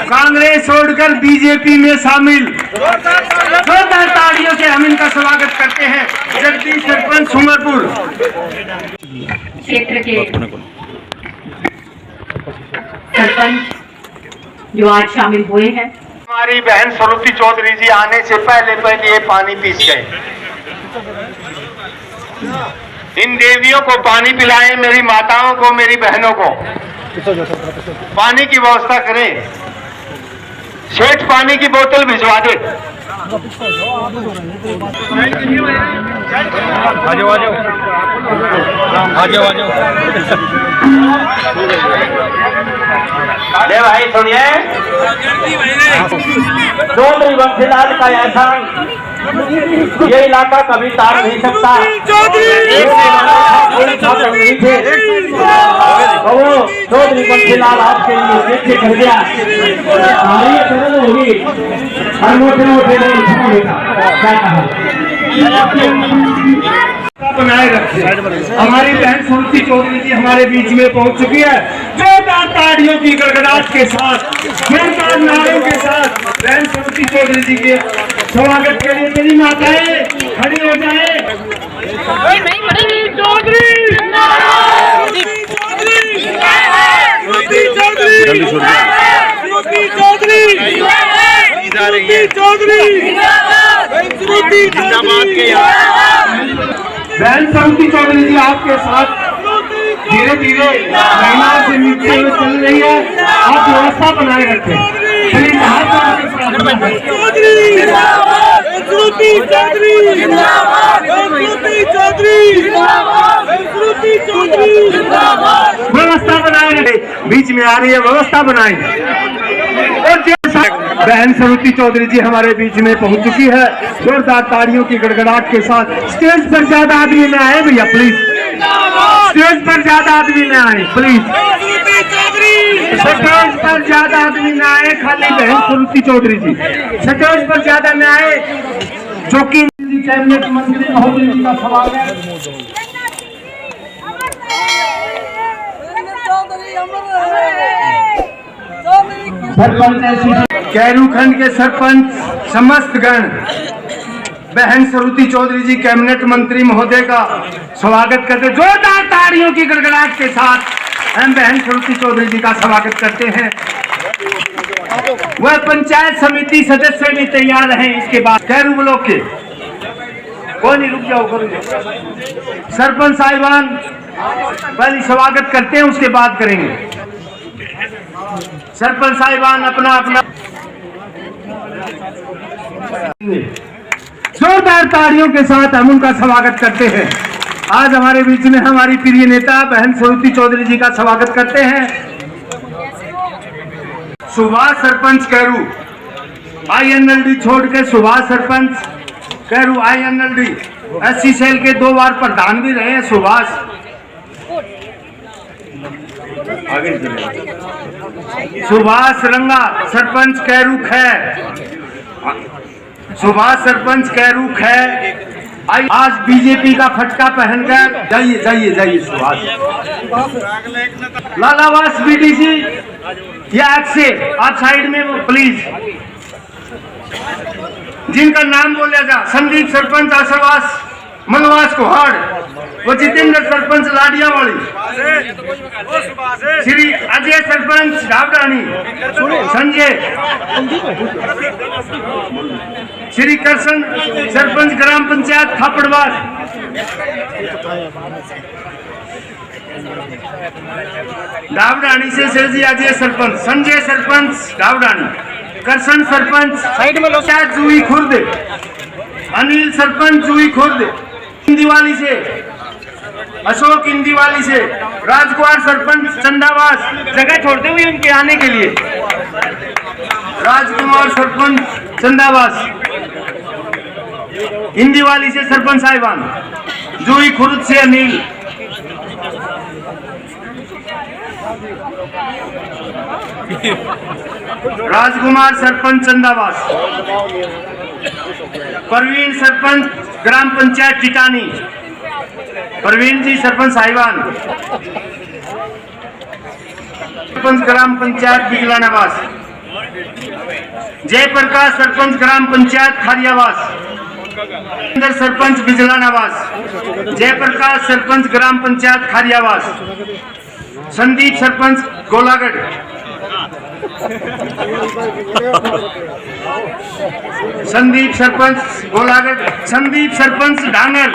कांग्रेस छोड़कर बीजेपी में शामिल। जोरदार तालियों से हम इनका स्वागत करते हैं। जगदीश सरपंच सुमरपुर क्षेत्र के सरपंच जो आज शामिल हुए हैं। हमारी बहन स्वरूपी चौधरी जी आने से पहले ये पानी पीस गए। इन देवियों को पानी पिलाएं, मेरी माताओं को, मेरी बहनों को पानी की व्यवस्था करें। सेठ पानी की बोतल भिजवा दे। अरे भाई सुनिए, चौधरी बंसीलाल का एहसान ये इलाका कभी तार नहीं सकता। वो चौधरी बंसीलाल आपके लिए पीछे कर गया। होगी बनाए रखे। हमारी बहन सुरती चौधरी जी हमारे बीच में पहुंच चुकी है। जोरदार ताड़ियों की गड़गड़ाहट के साथ, जोरदार नारों के साथ बहन सुरती चौधरी जी के स्वागत के लिए मेरी माताएं खड़ी हो जाए। बहन सुरती चौधरी जी आपके साथ धीरे धीरे महिलाओं से मिलते हुए चल रही है। आप व्यवस्था बनाए रखें। व्यवस्था बनाए रखे। बीच में आ रही है, व्यवस्था बनाए। और बहन स्वरूपी चौधरी जी हमारे बीच में पहुंच चुकी है। जोरदार तालियों की गड़गड़ाहट के साथ स्टेज पर ज्यादा आदमी न आए भैया प्लीज। स्टेज पर ज्यादा आदमी न आए प्लीज। स्टेज पर ज्यादा आदमी न आए, खाली बहन स्वरूपी चौधरी जी स्टेज पर ज्यादा न आए। जो कि कैबिनेट मंत्री महोदय का सवाल है। सरपंच कैरू खंड के सरपंच समस्त गण बहन स्वरूपी चौधरी जी कैबिनेट मंत्री महोदय का स्वागत करते। जोरदार तालियों की गड़गड़ाहट के साथ हम बहन स्वरूपी चौधरी जी का स्वागत करते हैं। वह पंचायत समिति सदस्य भी तैयार रहे। इसके बाद कैरू ब्लॉक के कोई नहीं, रुक जाओ करो। सरपंच साहिबान पहले स्वागत करते हैं, उसके बाद करेंगे। सरपंच साहिबान अपना अपना जोरदार तालियों के साथ हम उनका स्वागत करते हैं। आज हमारे बीच में हमारी प्रिय नेता बहन स्वरूपी चौधरी जी का स्वागत करते हैं। सुभाष सरपंच कैरू INLD छोड़ के Subhash sarpanch Kairu INLD SC cell के 2 बार प्रधान भी रहे हैं। सुभाष आगे सुभाष रंगा सरपंच कैरू खैर, सुभाष सरपंच कैरू खैर आज बीजेपी का फटका पहनकर जाइए जाइए जाइए। सुभाष लालावास BDC या से आप साइड में वो प्लीज, जिनका नाम बोला जा। संदीप सरपंच आशावास मनवास कोहाड़, वो जितेंद्र सरपंच लाडियावाड़ी, श्री अजय सरपंच ढाबरानी, संजय श्री कृष्ण सरपंच ग्राम पंचायत थापड़वास, ढाबरानी से श्री अजय सरपंच, संजय सरपंच ढाबरानी, कृष्ण सरपंच साइड में जूही खुर्द, अनिल सरपंच जूही खुर्द, इंदिवाली से अशोक इंदिवाली से, राजकुमार सरपंच चंदावास, जगह छोड़ते हुए उनके आने के लिए। राजकुमार सरपंच चंदावास इंदिवाली से सरपंच साहिबान, जूही खुर्द से अनिल, राजकुमार सरपंच चंदावास, परवीन सरपंच ग्राम पंचायत टिटानी, परवीन जी सरपंच साहिबान, सरपंच ग्राम पंचायत बिजलानावास, जयप्रकाश सरपंच ग्राम पंचायत खारियावास, सरपंच बिजलानावास, जयप्रकाश सरपंच ग्राम पंचायत खारियावास, संदीप सरपंच गोलागढ़, संदीप सरपंच गोलागढ़, संदीप सरपंच ढांगल,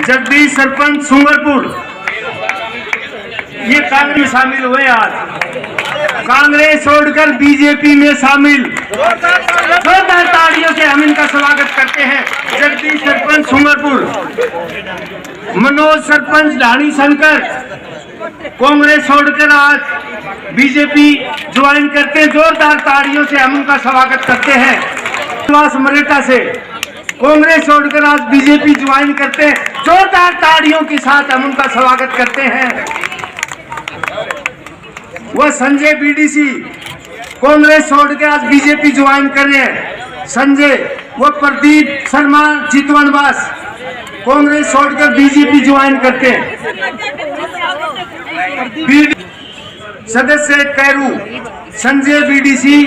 जगदीश सरपंच सुंगरपुर। ये कांग्रेस में शामिल हुए। आज कांग्रेस छोड़कर बीजेपी में शामिल, जोरदार तालियों से हम इनका स्वागत करते हैं। जगदीश सरपंच सुंगरपुर, मनोज सरपंच ढाणी शंकर कांग्रेस छोड़कर आज बीजेपी ज्वाइन करते हैं। जोरदार तालियों से हम उनका स्वागत करते हैं। विश्वास मरेटा से कांग्रेस छोड़कर आज बीजेपी ज्वाइन करते हैं। जोरदार तालियों के साथ हम उनका स्वागत करते हैं। वह संजय बीडीसी कांग्रेस छोड़कर आज बीजेपी ज्वाइन कर रहे हैं। संजय, वो प्रदीप शर्मा चितवनवास कांग्रेस छोड़कर बीजेपी ज्वाइन करते हैं। सदस्य कैरू संजय बीडीसी,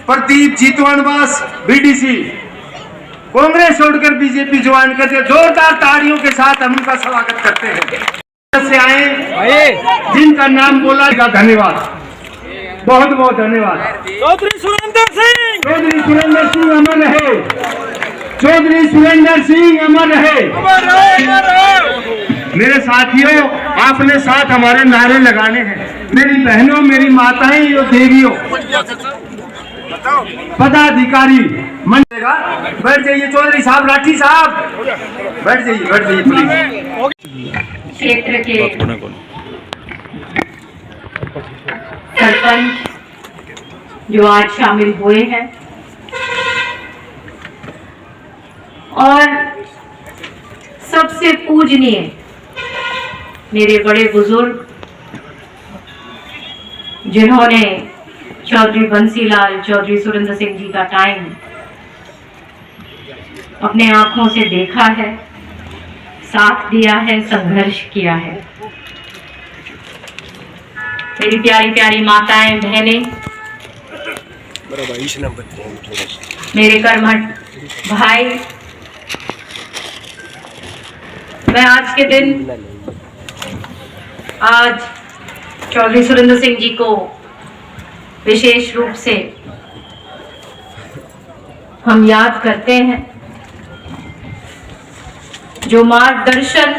प्रदीप चितवनवास बीडीसी कांग्रेस छोड़कर बीजेपी ज्वाइन करते हैं। जोरदार तालियों के साथ हम उनका स्वागत करते हैं। से आए जिनका नाम बोला का धन्यवाद, बहुत बहुत धन्यवाद। चौधरी सुरेंद्र सिंह, चौधरी सुरेंद्र सिंह अमर रहे, चौधरी सुरेंद्र सिंह अमर रहे। मेरे साथियों, आपने साथ हमारे नारे लगाने हैं। मेरी बहनों, मेरी माताएं और देवियों, पदाधिकारी मन देगा। बैठ जाइए चौधरी साहब, लाठी साहब, बैठ जाइए प्लीज। क्षेत्र के सरपंच जो आज शामिल हुए हैं और सबसे पूजनीय मेरे बड़े बुजुर्ग जिन्होंने चौधरी बंसीलाल चौधरी सुरेंद्र सिंह जी का टाइम अपने आंखों से देखा है, साथ दिया है, संघर्ष किया है। मेरी प्यारी प्यारी माताएं, बहनें, मेरे कर्मठ भाई, मैं आज के दिन आज चौधरी सुरेंद्र सिंह जी को विशेष रूप से हम याद करते हैं। जो मार्गदर्शन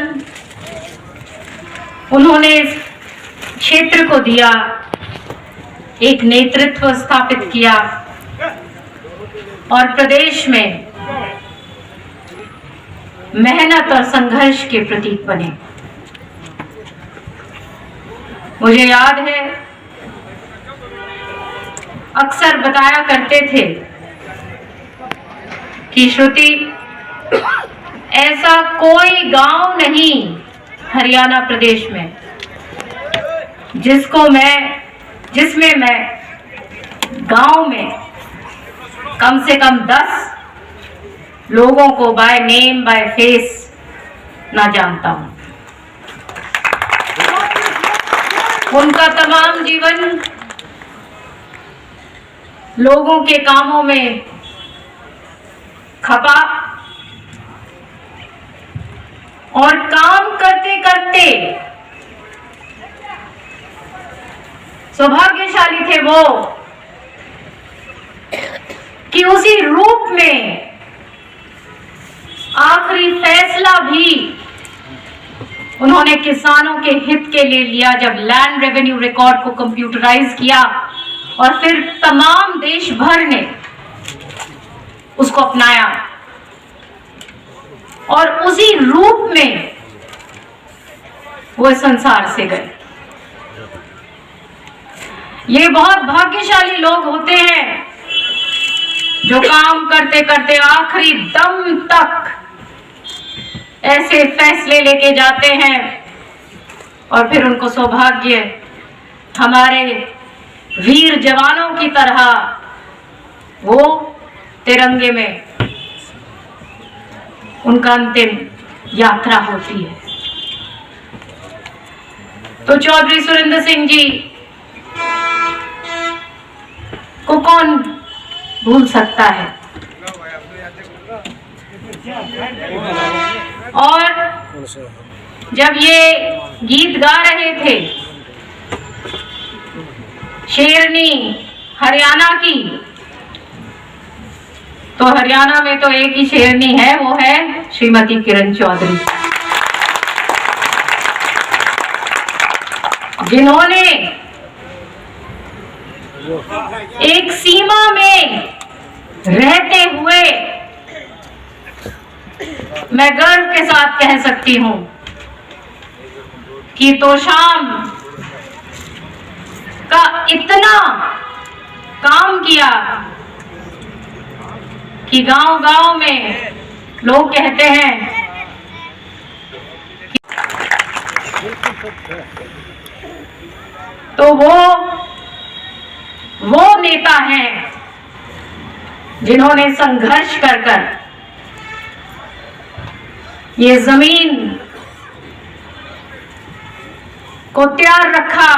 उन्होंने इस क्षेत्र को दिया, एक नेतृत्व स्थापित किया और प्रदेश में मेहनत और संघर्ष के प्रतीक बने। मुझे याद है, अक्सर बताया करते थे कि श्रुति, ऐसा कोई गांव नहीं हरियाणा प्रदेश में जिसमें मैं गांव में कम से कम 10 लोगों को बाय नेम बाय फेस ना जानता हूं। उनका तमाम जीवन लोगों के कामों में खपा और काम करते करते सौभाग्यशाली थे वो कि उसी रूप में आखिरी फैसला भी उन्होंने किसानों के हित के लिए लिया, जब लैंड रेवेन्यू रिकॉर्ड को कंप्यूटराइज किया और फिर तमाम देश भर ने उसको अपनाया और उसी रूप में वो संसार से गए। ये बहुत भाग्यशाली लोग होते हैं जो काम करते करते आखिरी दम तक ऐसे फैसले लेके जाते हैं और फिर उनको सौभाग्य हमारे वीर जवानों की तरह वो तिरंगे में उनका अंतिम यात्रा होती है। तो चौधरी सुरेंद्र सिंह जी कौन भूल सकता है। और जब ये गीत गा रहे थे शेरनी हरियाणा की, तो हरियाणा में तो एक ही शेरनी है, वो है श्रीमती किरण चौधरी, जिन्होंने एक सीमा में रहते हुए, मैं गर्व के साथ कह सकती हूं कि तोशाम का इतना काम किया कि गांव-गांव में लोग कहते हैं तो वो नेता हैं जिन्होंने संघर्ष कर कर ये जमीन को तैयार रखा,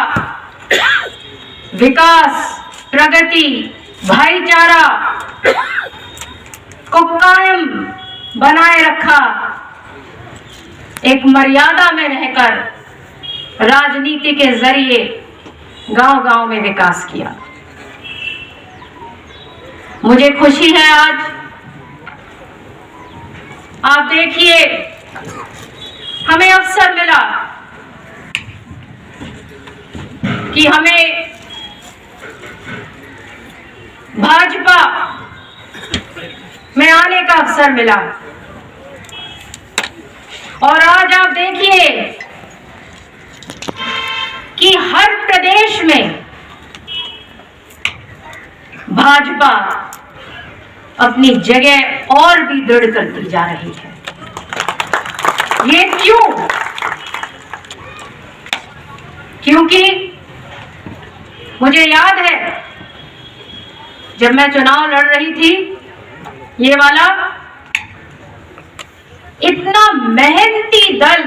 विकास, प्रगति, भाईचारा को कायम बनाए रखा, एक मर्यादा में रहकर राजनीति के जरिए गांव-गांव में विकास किया। मुझे खुशी है आज आप देखिए हमें अवसर मिला कि हमें भाजपा में आने का अवसर मिला, और आज आप देखिए कि हर प्रदेश में भाजपा अपनी जगह और भी दृढ़ करती जा रही है। ये क्यों? क्योंकि मुझे याद है जब मैं चुनाव लड़ रही थी, ये वाला इतना मेहनती दल,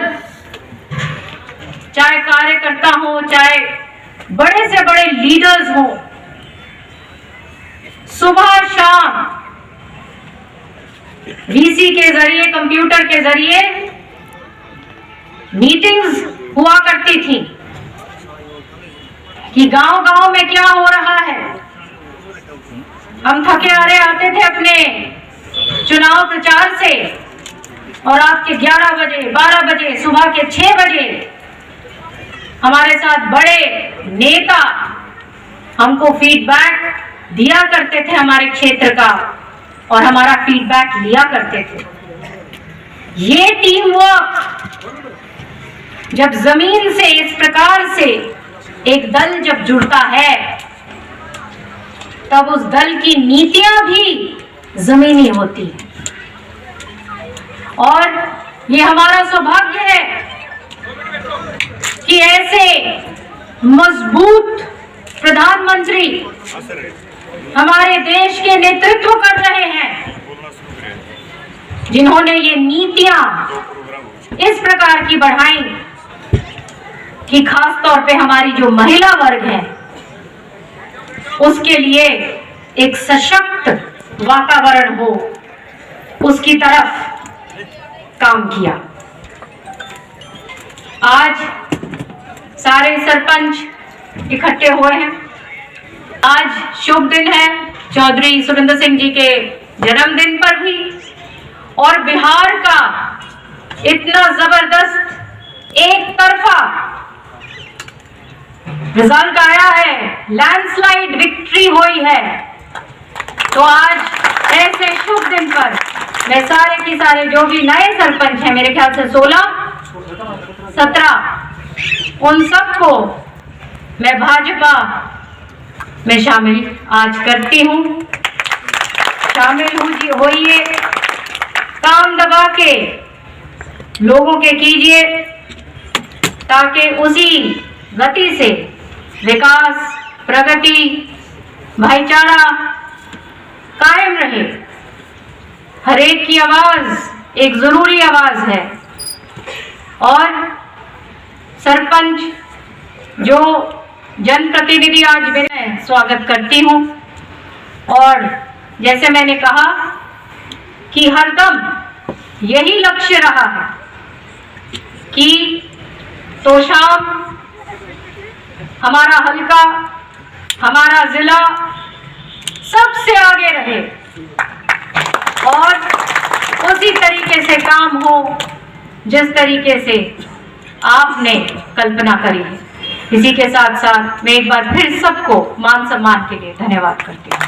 चाहे कार्यकर्ता हो, चाहे बड़े से बड़े लीडर्स हो, सुबह शाम वीसी के जरिए, कंप्यूटर के जरिए मीटिंग्स हुआ करती थी कि गांव-गांव में क्या हो रहा है। हम थके हारे आते थे अपने चुनाव प्रचार से, और आपके 11 बजे, 12 बजे, सुबह के 6 बजे हमारे साथ बड़े नेता हमको फीडबैक दिया करते थे हमारे क्षेत्र का, और हमारा फीडबैक लिया करते थे। ये टीम वर्क जब जमीन से इस प्रकार से एक दल जब जुड़ता है, तब उस दल की नीतियां भी जमीनी होती हैं। और ये हमारा सौभाग्य है कि ऐसे मजबूत प्रधानमंत्री हमारे देश के नेतृत्व कर रहे हैं, जिन्होंने ये नीतियां इस प्रकार की बढ़ाई कि खास तौर पे हमारी जो महिला वर्ग है उसके लिए एक सशक्त वातावरण हो, उसकी तरफ काम किया। आज सारे सरपंच इकट्ठे हुए हैं। आज शुभ दिन है चौधरी सुरेंद्र सिंह जी के जन्मदिन पर भी, और बिहार का इतना जबरदस्त एक तरफा रिजल्ट आया है, लैंडस्लाइड विक्ट्री हुई है। तो आज ऐसे शुभ दिन पर मैं सारे की सारे जो भी नए सरपंच हैं, मेरे ख्याल से 16-17, उन सबको मैं भाजपा में शामिल आज करती हूँ। शामिल होइए, काम दबा के लोगों के कीजिए, ताकि उसी गति से विकास, प्रगति, भाईचारा कायम रहे। हर एक की आवाज एक जरूरी आवाज है, और सरपंच जो जनप्रतिनिधि आज मैं स्वागत करती हूँ और जैसे मैंने कहा कि हरदम यही लक्ष्य रहा है कि तोशाम, हमारा हल्का, हमारा जिला सबसे आगे रहे और उसी तरीके से काम हो जिस तरीके से आपने कल्पना करी है। इसी के साथ साथ मैं एक बार फिर सबको मान सम्मान के लिए धन्यवाद करती हूँ।